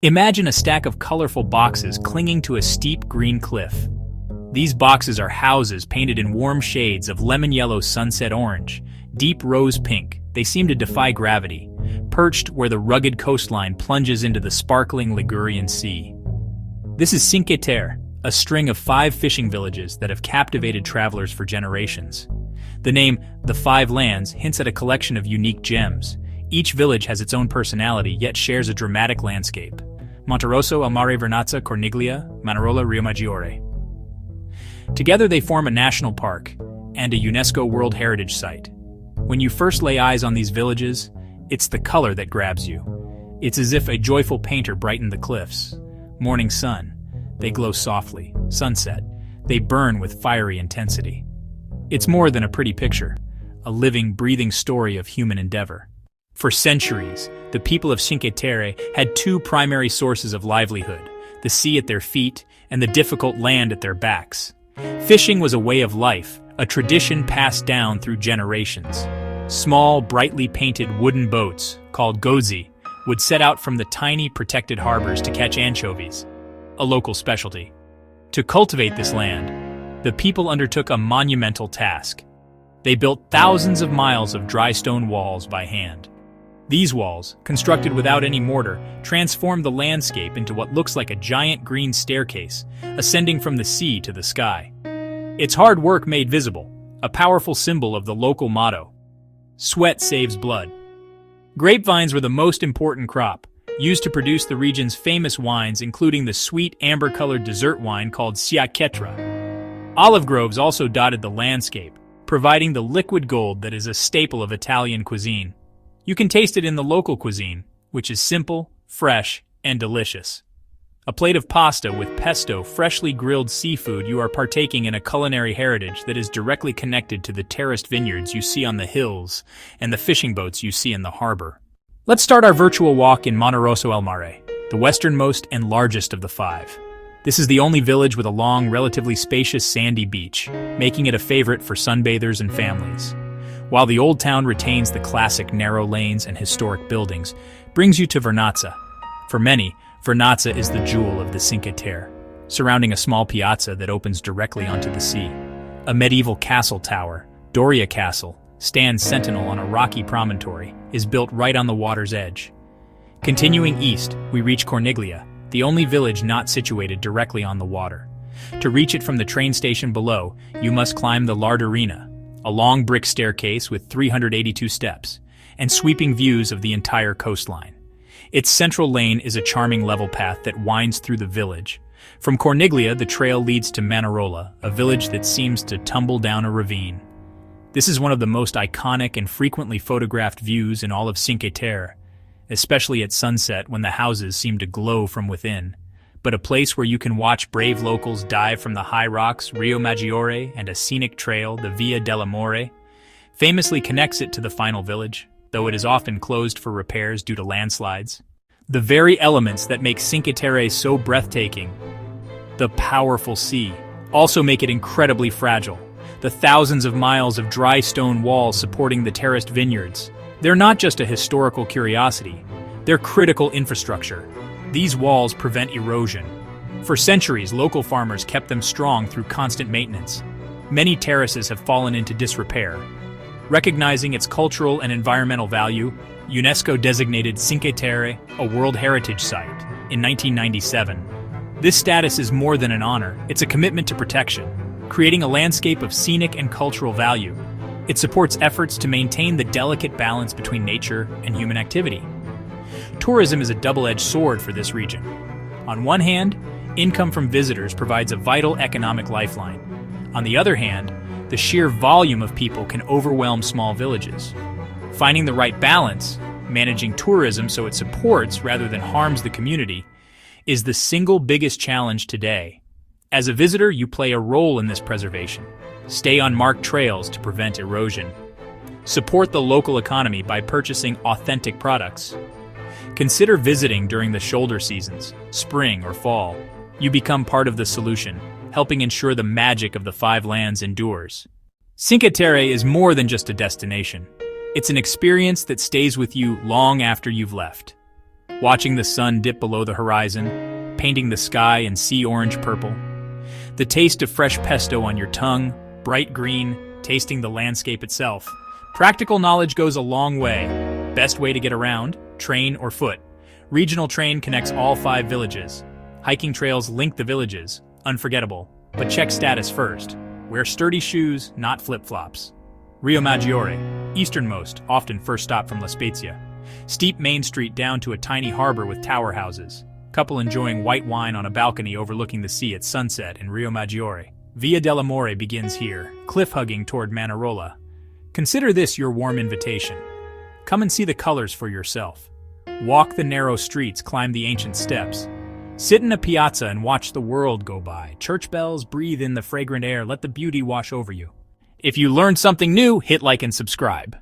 Imagine a stack of colorful boxes clinging to a steep green cliff. These boxes are houses painted in warm shades of lemon yellow sunset orange, deep rose pink. They seem to defy gravity, perched where the rugged coastline plunges into the sparkling Ligurian Sea. This is Cinque Terre, a string of 5 fishing villages that have captivated travelers for generations. The name, the Five Lands, hints at a collection of unique gems. Each village has its own personality, yet shares a dramatic landscape. Monterosso, Al Mare, Vernazza, Corniglia, Manarola, Riomaggiore. Together they form a national park and a UNESCO World Heritage Site. When you first lay eyes on these villages, it's the color that grabs you. It's as if a joyful painter brightened the cliffs. Morning sun, they glow softly. Sunset, they burn with fiery intensity. It's more than a pretty picture, a living, breathing story of human endeavor. For centuries, the people of Cinque Terre had 2 primary sources of livelihood, the sea at their feet and the difficult land at their backs. Fishing was a way of life, a tradition passed down through generations. Small, brightly painted wooden boats, called gozzi, would set out from the tiny protected harbors to catch anchovies, a local specialty. To cultivate this land, the people undertook a monumental task. They built thousands of miles of dry stone walls by hand. These walls, constructed without any mortar, transformed the landscape into what looks like a giant green staircase, ascending from the sea to the sky. It's hard work made visible, a powerful symbol of the local motto, "Sweat saves blood." Grapevines were the most important crop, used to produce the region's famous wines, including the sweet amber-colored dessert wine called Cinque Terre. Olive groves also dotted the landscape, providing the liquid gold that is a staple of Italian cuisine. You can taste it in the local cuisine, which is simple, fresh, and delicious. A plate of pasta with pesto, freshly grilled seafood. You are partaking in a culinary heritage that is directly connected to the terraced vineyards you see on the hills and the fishing boats you see in the harbor. Let's start our virtual walk in Monterosso Al Mare, the westernmost and largest of the 5. This is the only village with a long, relatively spacious sandy beach, making it a favorite for sunbathers and families. While the old town retains the classic narrow lanes and historic buildings, brings you to Vernazza. For many, Vernazza is the jewel of the Cinque Terre, surrounding a small piazza that opens directly onto the sea. A medieval castle tower, Doria Castle, stands sentinel on a rocky promontory, is built right on the water's edge. Continuing east, we reach Corniglia, the only village not situated directly on the water. To reach it from the train station below, you must climb the Larderina, a long brick staircase with 382 steps, and sweeping views of the entire coastline. Its central lane is a charming level path that winds through the village. From Corniglia, the trail leads to Manarola, a village that seems to tumble down a ravine. This is one of the most iconic and frequently photographed views in all of Cinque Terre, especially at sunset when the houses seem to glow from within. But a place where you can watch brave locals dive from the high rocks, Riomaggiore, and a scenic trail, the Via dell'Amore, famously connects it to the final village, though it is often closed for repairs due to landslides. The very elements that make Cinque Terre so breathtaking, the powerful sea, also make it incredibly fragile. The thousands of miles of dry stone walls supporting the terraced vineyards, they're not just a historical curiosity, they're critical infrastructure. These walls prevent erosion. For centuries, local farmers kept them strong through constant maintenance. Many terraces have fallen into disrepair. Recognizing its cultural and environmental value, UNESCO designated Cinque Terre a World Heritage Site in 1997. This status is more than an honor, it's a commitment to protection, creating a landscape of scenic and cultural value. It supports efforts to maintain the delicate balance between nature and human activity. Tourism is a double-edged sword for this region. On one hand, income from visitors provides a vital economic lifeline. On the other hand, the sheer volume of people can overwhelm small villages. Finding the right balance, managing tourism so it supports rather than harms the community, is the single biggest challenge today. As a visitor, you play a role in this preservation. Stay on marked trails to prevent erosion. Support the local economy by purchasing authentic products. Consider visiting during the shoulder seasons, spring or fall. You become part of the solution, helping ensure the magic of the 5 lands endures. Cinque Terre is more than just a destination. It's an experience that stays with you long after you've left. watching the sun dip below the horizon, painting the sky in sea orange purple. The taste of fresh pesto on your tongue, bright green, tasting the landscape itself. Practical knowledge goes a long way. Best way to get around, train or foot. Regional train connects all 5 villages. Hiking trails link the villages, unforgettable. But check status first. Wear sturdy shoes, not flip-flops. Rio Maggiore, easternmost, often first stop from La Spezia. Steep main street down to a tiny harbor with tower houses. Couple enjoying white wine on a balcony overlooking the sea at sunset in Rio Maggiore. Via dell'Amore begins here, cliff-hugging toward Manarola. Consider this your warm invitation. Come and see the colors for yourself. Walk the narrow streets, climb the ancient steps. Sit in a piazza and watch the world go by. Church bells, breathe in the fragrant air, let the beauty wash over you. If you learned something new, hit like and subscribe.